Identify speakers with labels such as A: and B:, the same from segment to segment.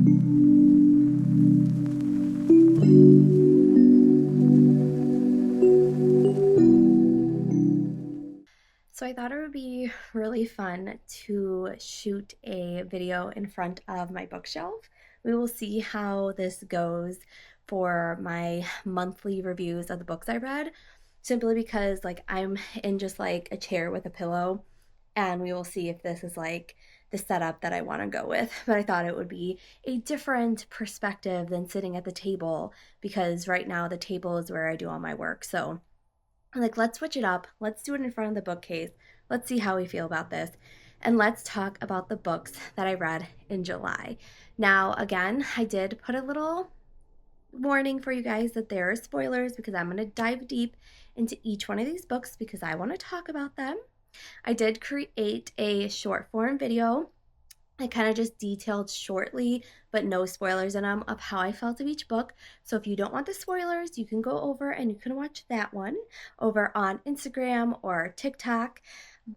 A: So I thought it would be really fun to shoot a video in front of my bookshelf. We will see how this goes for my monthly reviews of the books I read, simply because like I'm in just like a chair with a pillow, and we will see if this is like the setup that I want to go with. But I thought it would be a different perspective than sitting at the table, because right now the table is where I do all my work. So like, let's switch it up. Let's do it in front of the bookcase. Let's see how we feel about this. And let's talk about the books that I read in July. Now, again, I did put a little warning for you guys that there are spoilers, because I'm going to dive deep into each one of these books because I want to talk about them. I did create a short form video. I kind of just detailed shortly, but no spoilers in them, of how I felt of each book. So if you don't want the spoilers, you can go over and you can watch that one over on Instagram or TikTok.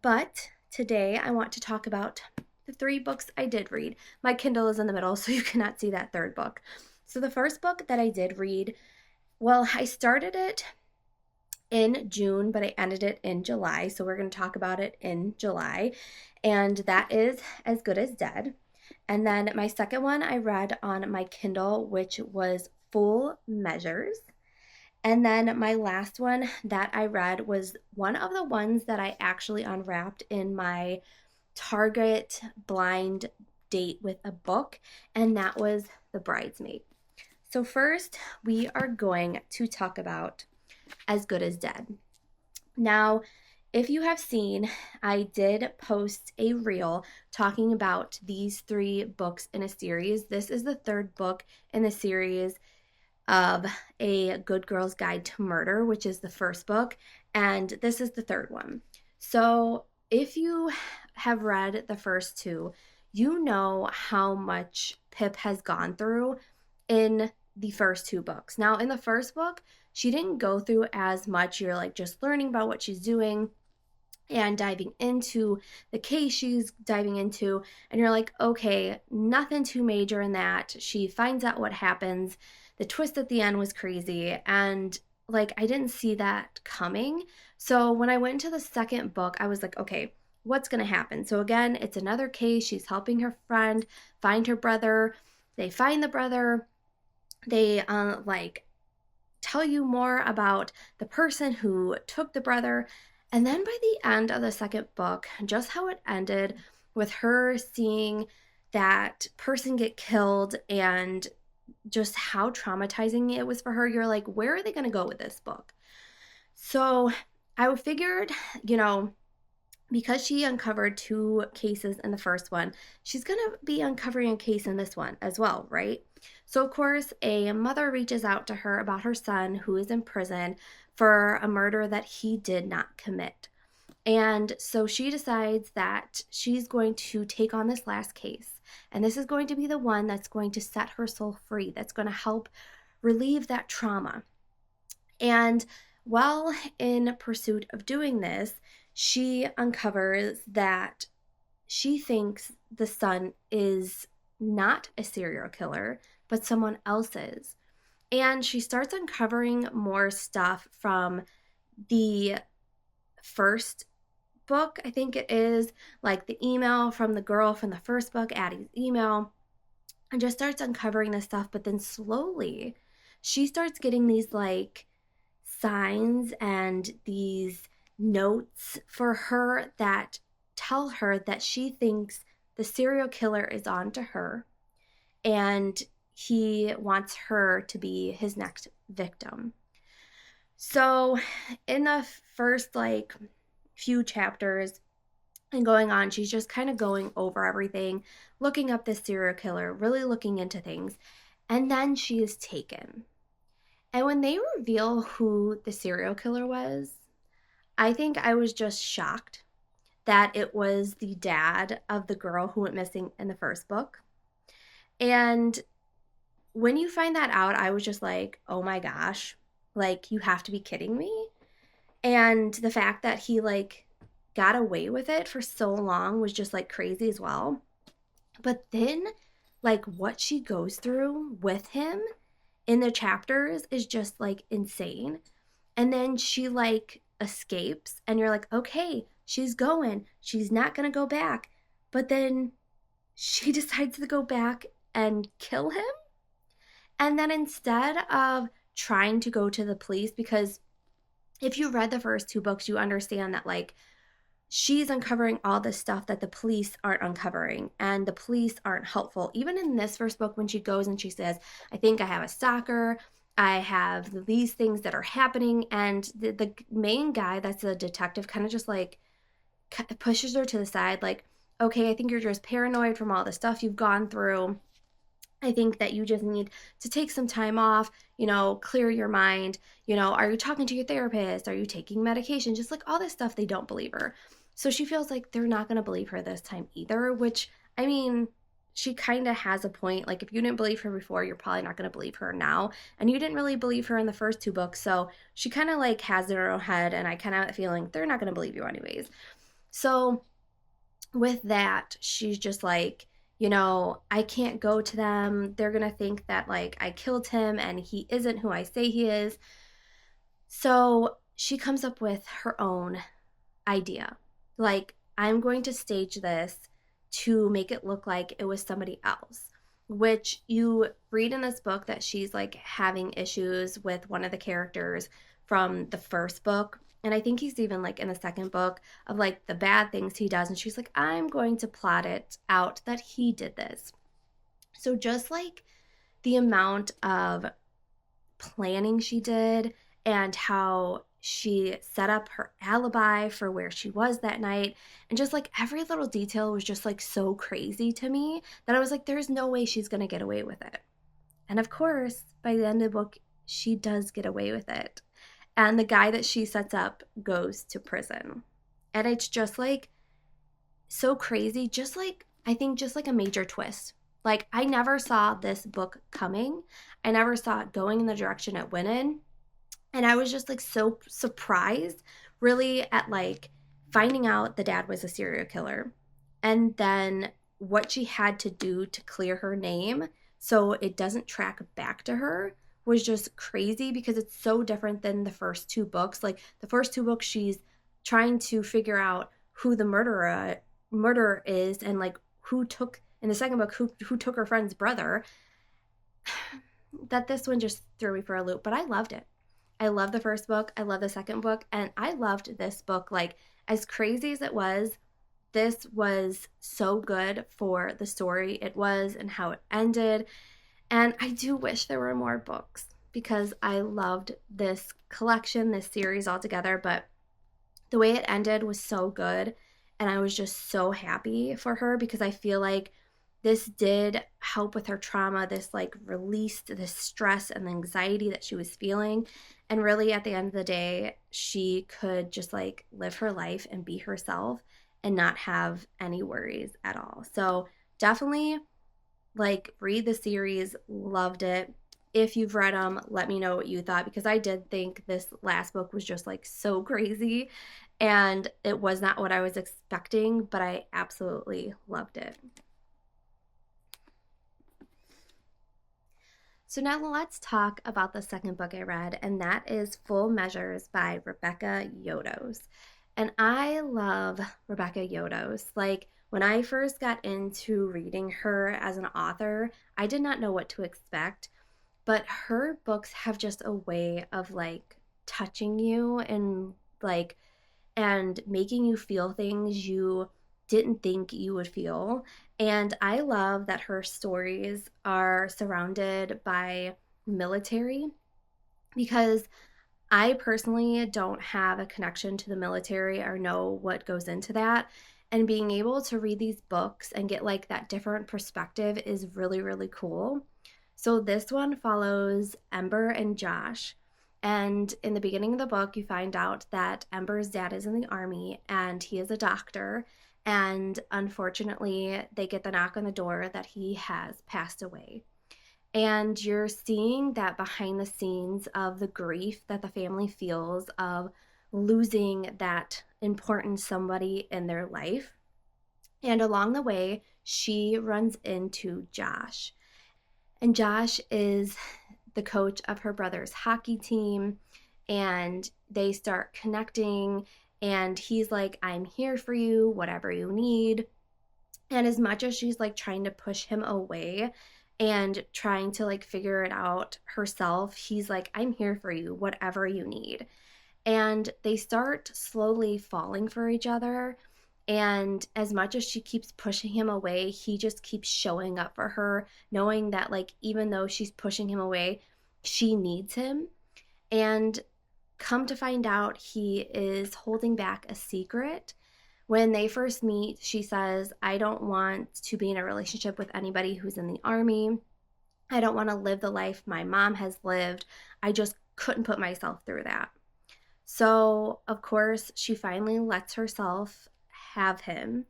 A: But today I want to talk about the 3 books I did read. My Kindle is in the middle, so you cannot see that 3rd book. So the first book that I did read, well, I started it in June, but I ended it in July. So we're going to talk about it in July. And that is As Good as Dead. And then my second one I read on my Kindle, which was Full Measures. And then my last one that I read was one of the ones that I actually unwrapped in my Target blind date with a book, and that was The Bridesmaid. So first, we are going to talk about As Good as Dead. Now, if you have seen, I did post a reel talking about these 3 books in a series. This is the 3rd book in the series of A Good Girl's Guide to Murder, which is the first book, and this is the 3rd one. So if you have read the first 2, you know how much Pip has gone through in the first 2 books. Now, in the first book, she didn't go through as much. You're like just learning about what she's doing and diving into the case she's diving into, and you're like, okay, nothing too major in that. She finds out what happens. The twist at the end was crazy, and like I didn't see that coming. So when I went into the second book, I was like, okay, what's going to happen? So again, it's another case. She's helping her friend find her brother. They find the brother. They like tell you more about the person who took the brother. And then by the end of the second book, just how it ended with her seeing that person get killed and just how traumatizing it was for her, you're like, where are they going to go with this book? So I figured, because she uncovered 2 cases in the first one, she's going to be uncovering a case in this one as well, right? So, of course, a mother reaches out to her about her son who is in prison for a murder that he did not commit. And so she decides that she's going to take on this last case. And this is going to be the one that's going to set her soul free, that's going to help relieve that trauma. And while in pursuit of doing this, she uncovers that she thinks the son is not a serial killer, but someone else's. And she starts uncovering more stuff from the first book, I think it is, like the email from the girl from the first book, Addie's email, and just starts uncovering this stuff. But then slowly she starts getting these like signs and these notes for her that tell her that she thinks the serial killer is on to her and he wants her to be his next victim. So in the first like few chapters and going on, she's just kind of going over everything, looking up this serial killer, really looking into things, and then she is taken. And when they reveal who the serial killer was, I think I was just shocked that it was the dad of the girl who went missing in the first book. And when you find that out, I was just like, oh my gosh, like, you have to be kidding me. And the fact that he like got away with it for so long was just like crazy as well. But then like what she goes through with him in the chapters is just like insane. And then she like escapes, and you're like, okay, she's going. She's not going to go back. But then she decides to go back and kill him. And then instead of trying to go to the police, because if you read the first two books, you understand that like she's uncovering all this stuff that the police aren't uncovering, and the police aren't helpful. Even in this first book, when she goes and she says, I think I have a stalker, I have these things that are happening, and the main guy that's a detective kind of just like pushes her to the side, like, okay, I think you're just paranoid from all the stuff you've gone through. I think that you just need to take some time off, clear your mind. Are you talking to your therapist? Are you taking medication? Just like all this stuff, they don't believe her. So she feels like they're not going to believe her this time either, which, I mean, she kind of has a point. Like, if you didn't believe her before, you're probably not going to believe her now. And you didn't really believe her in the first two books. So she kind of like has it in her own head. And I kind of have a feeling they're not going to believe you anyways. So with that, she's just like, I can't go to them. They're going to think that like I killed him and he isn't who I say he is. So she comes up with her own idea. Like, I'm going to stage this to make it look like it was somebody else, which you read in this book that she's like having issues with one of the characters from the first book. And I think he's even like in the second book of like the bad things he does. And she's like, I'm going to plot it out that he did this. So just like the amount of planning she did and how she set up her alibi for where she was that night, and just like every little detail was just like so crazy to me that I was like, there's no way she's going to get away with it. And of course, by the end of the book, she does get away with it. And the guy that she sets up goes to prison. And it's just like so crazy, just like I think just like a major twist. Like, I never saw this book coming. I never saw it going in the direction it went in. And I was just like so surprised really at like finding out the dad was a serial killer, and then what she had to do to clear her name so it doesn't track back to her was just crazy, because it's so different than the first two books. Like, the first two books, she's trying to figure out who the murderer is, and like who took in the second book who took her friend's brother. That this one just threw me for a loop, but I loved it. I love the first book. I love the second book. And I loved this book. Like, as crazy as it was, this was so good for the story it was and how it ended. And I do wish there were more books, because I loved this collection, this series altogether. But the way it ended was so good. And I was just so happy for her, because I feel like this did help with her trauma. This like released the stress and the anxiety that she was feeling. And really, at the end of the day, she could just like live her life and be herself and not have any worries at all. So definitely like read the series. Loved it. If you've read them, let me know what you thought, because I did think this last book was just like so crazy, and it was not what I was expecting, but I absolutely loved it. So now let's talk about the second book I read, and that is Full Measures by Rebecca Yarros. And I love Rebecca Yarros. Like, when I first got into reading her as an author, I did not know what to expect, but her books have just a way of like touching you and like and making you feel things you didn't think you would feel. And I love that her stories are surrounded by military, because I personally don't have a connection to the military or know what goes into that. And being able to read these books and get like that different perspective is really, really cool. So this one follows Ember and Josh. And in the beginning of the book, you find out that Ember's dad is in the army and he is a doctor. And unfortunately, they get the knock on the door that he has passed away. And you're seeing that behind the scenes of the grief that the family feels of losing that important somebody in their life. And along the way, she runs into Josh. And Josh is the coach of her brother's hockey team. And they start connecting. And he's like, I'm here for you, whatever you need. And as much as she's like trying to push him away and trying to like figure it out herself, he's like, I'm here for you, whatever you need. And they start slowly falling for each other. And as much as she keeps pushing him away, he just keeps showing up for her, knowing that, like, even though she's pushing him away, she needs him. And come to find out, he is holding back a secret. When they first meet, she says, I don't want to be in a relationship with anybody who's in the army. I don't want to live the life my mom has lived. I just couldn't put myself through that. So, of course, she finally lets herself have him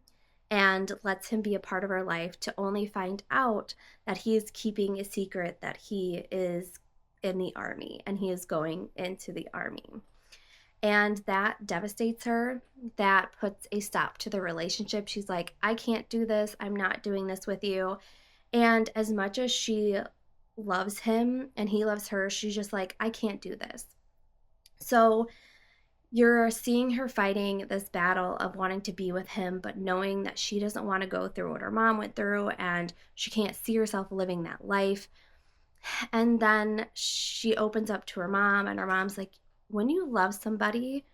A: and lets him be a part of her life, to only find out that he is keeping a secret that he is in the army and he is going into the army. And that devastates her. That puts a stop to the relationship. She's like, I can't do this. I'm not doing this with you. And as much as she loves him and he loves her, she's just like, I can't do this. So you're seeing her fighting this battle of wanting to be with him, but knowing that she doesn't want to go through what her mom went through and she can't see herself living that life. And then she opens up to her mom, and her mom's like, when you love somebody,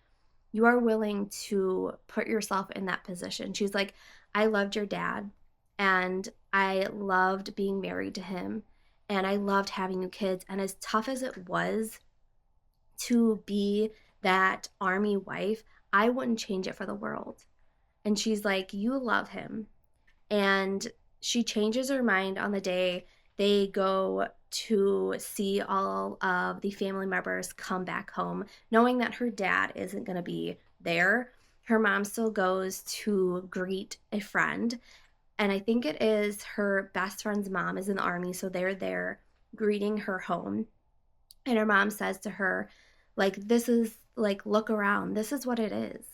A: you are willing to put yourself in that position. She's like, I loved your dad, and I loved being married to him, and I loved having you kids. And as tough as it was to be that army wife, I wouldn't change it for the world. And she's like, you love him. And she changes her mind on the day they go to see all of the family members come back home, knowing that her dad isn't going to be there. Her mom still goes to greet a friend. And I think it is her best friend's mom is in the army. So they're there greeting her home. And her mom says to her, like, this is like, look around. This is what it is.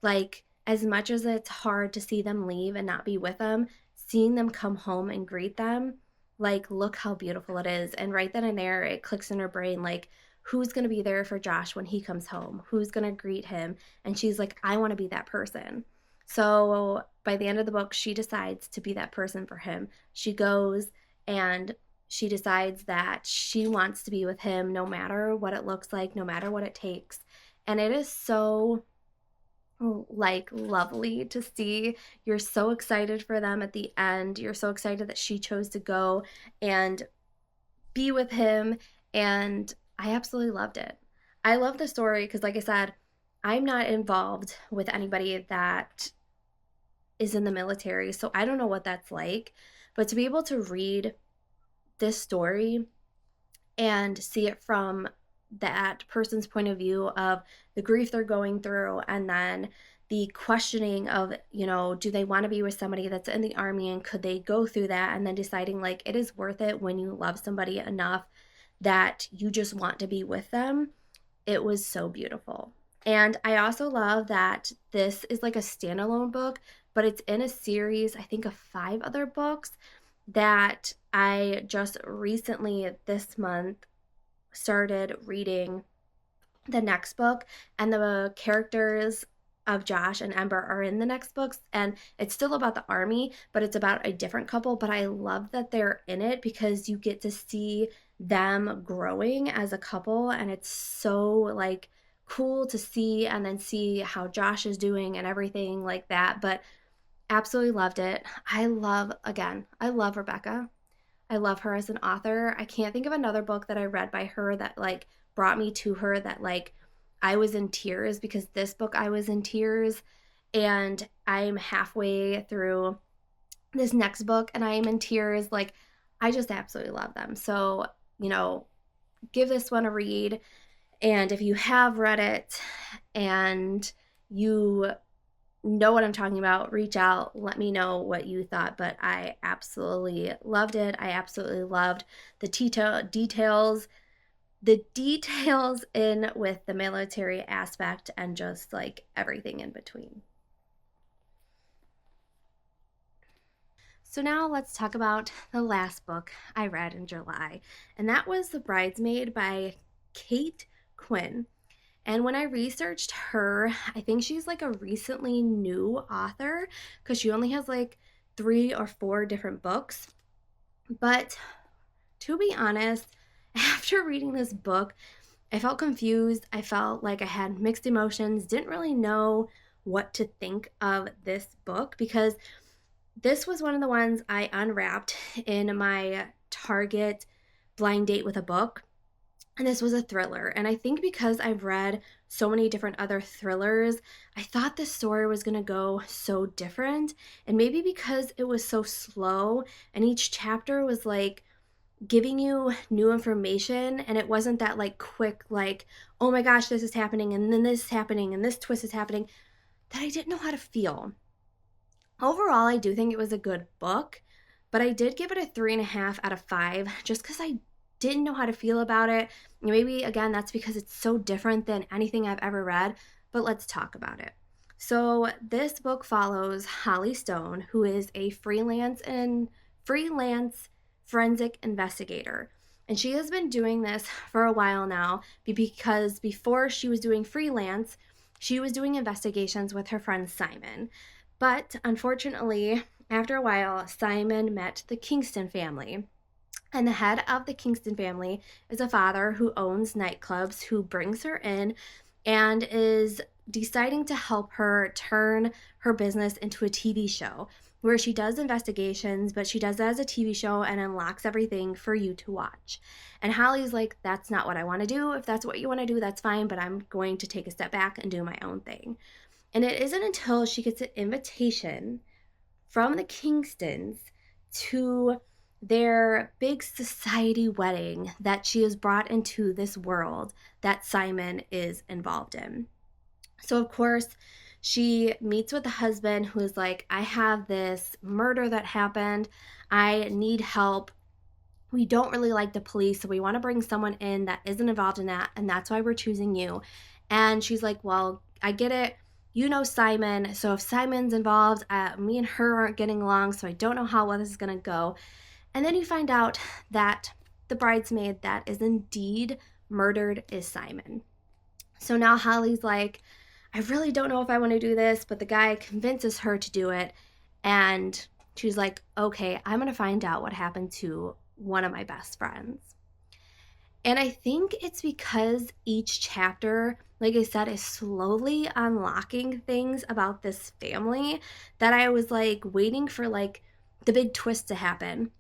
A: Like, as much as it's hard to see them leave and not be with them, seeing them come home and greet them, like, look how beautiful it is. And right then and there, it clicks in her brain, like, who's going to be there for Josh when he comes home? Who's going to greet him? And she's like, I want to be that person. So by the end of the book, she decides to be that person for him. She goes and she decides that she wants to be with him no matter what it looks like, no matter what it takes. And it is so, like, lovely to see. You're so excited for them at the end. You're so excited that she chose to go and be with him. And I absolutely loved it. I love the story because, like I said, I'm not involved with anybody that is in the military, so I don't know what that's like. But to be able to read this story and see it from that person's point of view of the grief they're going through, and then the questioning of, do they want to be with somebody that's in the army, and could they go through that, and then deciding, like, it is worth it when you love somebody enough that you just want to be with them. It was so beautiful. And I also love that this is like a standalone book, but it's in a series, I think, of 5 other books that I just recently this month started reading the next book, and the characters of Josh and Ember are in the next books, and it's still about the army, but it's about a different couple. But I love that they're in it because you get to see them growing as a couple, and it's so, like, cool to see, and then see how Josh is doing and everything like that. But absolutely loved it. I love Rebecca. I love her as an author. I can't think of another book that I read by her that, like, brought me to her, that, like, I was in tears, because this book I was in tears, and I'm halfway through this next book and I am in tears. Like, I just absolutely love them. So, give this one a read. And if you have read it and you know what I'm talking about, reach out, let me know what you thought. But I absolutely loved it. I absolutely loved the details in with the military aspect, and just, like, everything in between. So now let's talk about the last book I read in July, and that was The Bridesmaid by Cate Quinn. And when I researched her, I think she's like a recently new author because she only has like 3 or 4 different books. But to be honest, after reading this book, I felt confused. I felt like I had mixed emotions, didn't really know what to think of this book because this was one of the ones I unwrapped in my Target blind date with a book. And this was a thriller. And I think because I've read so many different other thrillers, I thought this story was going to go so different. And maybe because it was so slow and each chapter was like giving you new information and it wasn't that like quick, like, oh my gosh, this is happening and then this is happening and this twist is happening, that I didn't know how to feel. Overall, I do think it was a good book, but I did give it a 3.5 out of 5 just because I didn't know how to feel about it. Maybe, again, that's because it's so different than anything I've ever read, but let's talk about it. So, this book follows Holly Stone, who is a freelance forensic investigator. And she has been doing this for a while now because before she was doing freelance, she was doing investigations with her friend Simon. But unfortunately, after a while, Simon met the Kingston family. And the head of the Kingston family is a father who owns nightclubs, who brings her in and is deciding to help her turn her business into a TV show where she does investigations, but she does that as a TV show and unlocks everything for you to watch. And Holly's like, that's not what I want to do. If that's what you want to do, that's fine, but I'm going to take a step back and do my own thing. And it isn't until she gets an invitation from the Kingstons to their big society wedding that she is brought into this world that Simon is involved in. So, of course, she meets with the husband who is like, I have this murder that happened. I need help. We don't really like the police, so we want to bring someone in that isn't involved in that, and that's why we're choosing you. And she's like, well, I get it. You know Simon, so if Simon's involved, me and her aren't getting along, so I don't know how well this is going to go. And then you find out that the bridesmaid that is indeed murdered is Simon. So now Holly's like, I really don't know if I want to do this, but the guy convinces her to do it. And she's like, okay, I'm going to find out what happened to one of my best friends. And I think it's because each chapter, like I said, is slowly unlocking things about this family that I was like waiting for like the big twist to happen.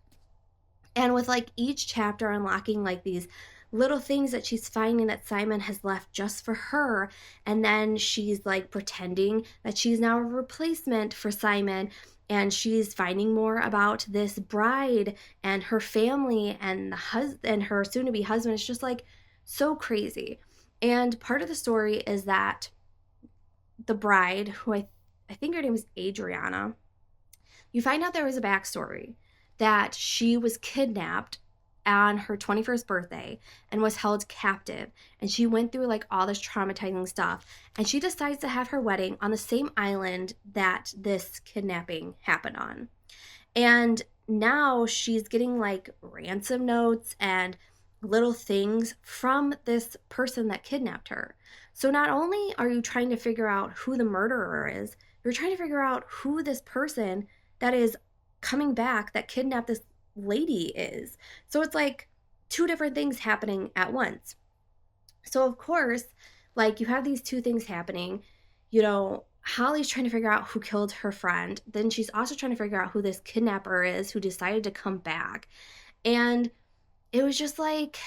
A: And with like each chapter unlocking like these little things that she's finding that Simon has left just for her. And then she's like pretending that she's now a replacement for Simon. And she's finding more about this bride and her family and and her soon-to-be husband. It's just like so crazy. And part of the story is that the bride, who I think her name is Adriana, you find out there was a backstory that she was kidnapped on her 21st birthday and was held captive, and she went through like all this traumatizing stuff, and she decides to have her wedding on the same island that this kidnapping happened on. And now she's getting like ransom notes and little things from this person that kidnapped her. So not only are you trying to figure out who the murderer is, you're trying to figure out who this person that is coming back that kidnapped this lady is. So it's like 2 different things happening at once. So of course, like you have these 2 things happening. You know, Holly's trying to figure out who killed her friend. Then she's also trying to figure out who this kidnapper is who decided to come back. And it was just like,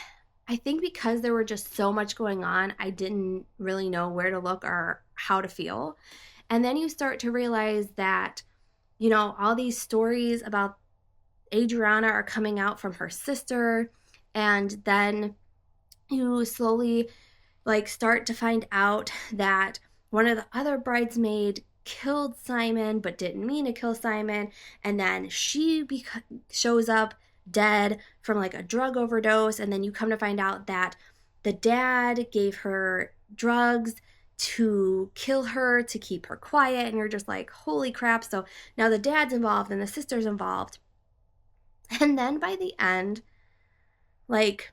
A: I think because there were just so much going on, I didn't really know where to look or how to feel. And then you start to realize that, you know, all these stories about Adriana are coming out from her sister, and then you slowly like start to find out that one of the other bridesmaids killed Simon but didn't mean to kill Simon, and then she shows up dead from like a drug overdose, and then you come to find out that the dad gave her drugs to kill her to keep her quiet, and you're just like, holy crap. So now the dad's involved and the sister's involved. And then by the end, like,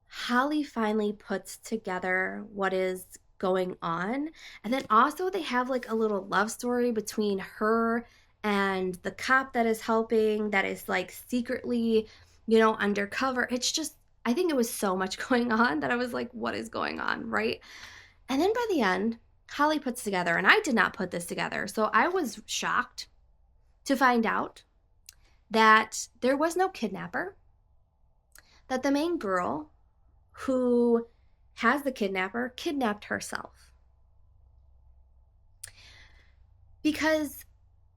A: Holly finally puts together what is going on. And then also they have like a little love story between her and the cop that is helping, that is like secretly, undercover. It's just, I think it was so much going on that I was like, what is going on, right? And then by the end, Holly puts together, and I did not put this together. So I was shocked to find out that there was no kidnapper, that the main girl who has the kidnapper kidnapped herself because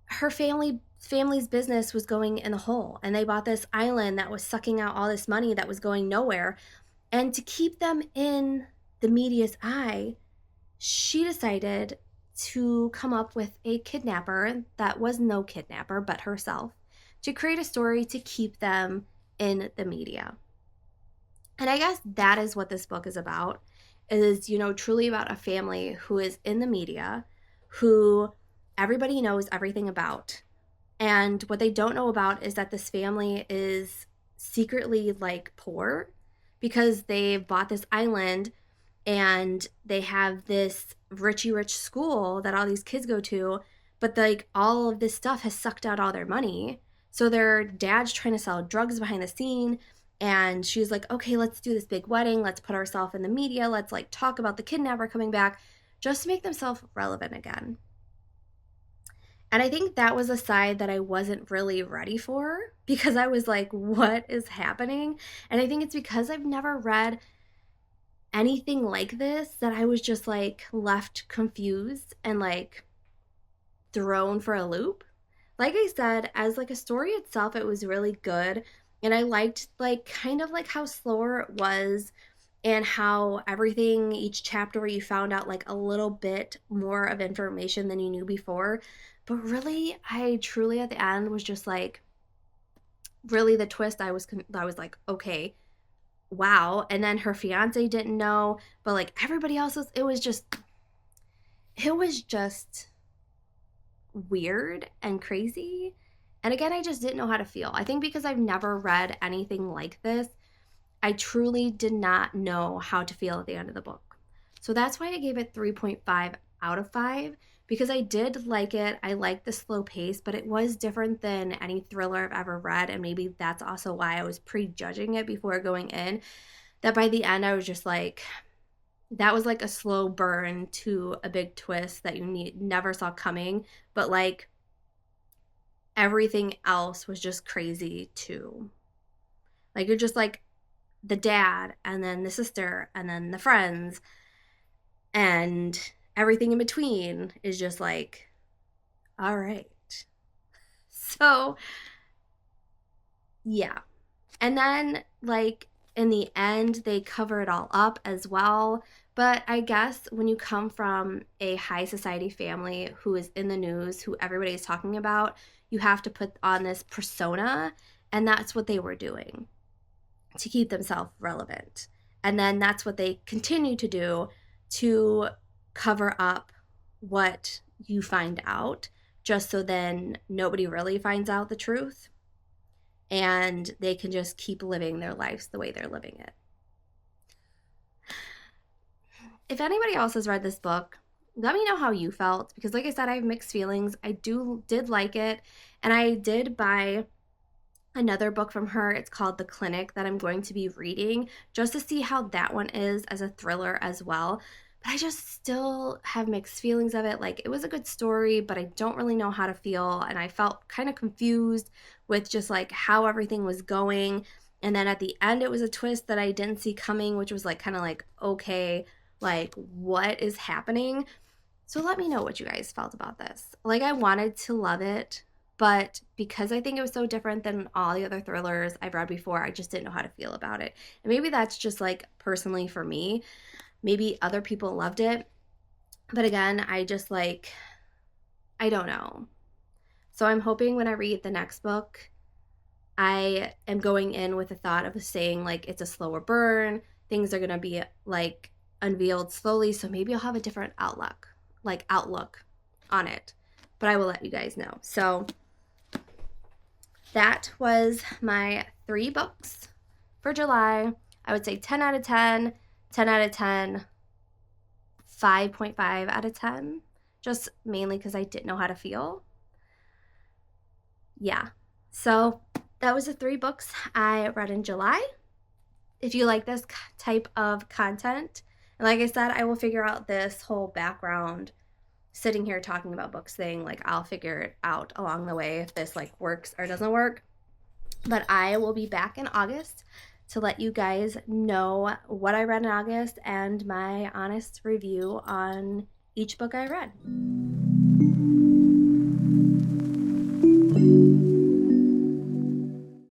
A: her family's business was going in the hole, and they bought this island that was sucking out all this money that was going nowhere. And to keep them in the media's eye, she decided to come up with a kidnapper that was no kidnapper but herself, to create a story to keep them in the media. And I guess that is what this book is about, is, truly about a family who is in the media, who everybody knows everything about. And what they don't know about is that this family is secretly like poor because they've bought this island and they have this rich school that all these kids go to, but like all of this stuff has sucked out all their money. So their dad's trying to sell drugs behind the scene, and she's like, okay, let's do this big wedding, let's put ourselves in the media, let's like talk about the kidnapper coming back, just to make themselves relevant again. And I think that was a side that I wasn't really ready for, because I was like, what is happening? And I think it's because I've never read anything like this that I was just like left confused and like thrown for a loop. Like I said, as like a story itself, it was really good. And I liked like kind of like how slower it was, and how everything, each chapter where you found out like a little bit more of information than you knew before. But really, I truly at the end was just like, really the twist, I was like, okay, wow. And then her fiance didn't know, but like everybody else was, it was just weird and crazy. And again, I just didn't know how to feel. I think because I've never read anything like this, I truly did not know how to feel at the end of the book. So that's why I gave it 3.5 out of 5, because I did like it. I liked the slow pace, but it was different than any thriller I've ever read. And maybe that's also why I was prejudging it before going in, that by the end I was just like, that was like a slow burn to a big twist that you never saw coming. But like everything else was just crazy too. Like you're just like the dad, and then the sister, and then the friends, and everything in between is just like, all right. So yeah. And then like in the end, they cover it all up as well. But I guess when you come from a high society family who is in the news, who everybody is talking about, you have to put on this persona. And that's what they were doing to keep themselves relevant. And then that's what they continue to do to cover up what you find out, just so then nobody really finds out the truth, and they can just keep living their lives the way they're living it. If anybody else has read this book, let me know how you felt, because like I said, I have mixed feelings. I did like it, and I did buy another book from her. It's called The Clinic, that I'm going to be reading just to see how that one is as a thriller as well. But I just still have mixed feelings of it. Like, it was a good story, but I don't really know how to feel, and I felt kind of confused with just like how everything was going. And then at the end, it was a twist that I didn't see coming, which was like kind of like, okay, like what is happening? So let me know what you guys felt about this. Like, I wanted to love it, but because I think it was so different than all the other thrillers I've read before, I just didn't know how to feel about it. And maybe that's just like personally for me. Maybe other people loved it. But again, I just like, I don't know. So I'm hoping when I read the next book, I am going in with the thought of saying like it's a slower burn. Things are going to be like unveiled slowly, so maybe I'll have a different outlook on it, but I will let you guys know. So that was my 3 books for July. I would say 10 out of 10, 10 out of 10, 5.5 out of 10, just mainly because I didn't know how to feel. Yeah, so that was the 3 books I read in July. If you like this type of content, and like I said, I will figure out this whole background sitting here talking about books thing. Like, I'll figure it out along the way if this like works or doesn't work. But I will be back in August to let you guys know what I read in August and my honest review on each book I read.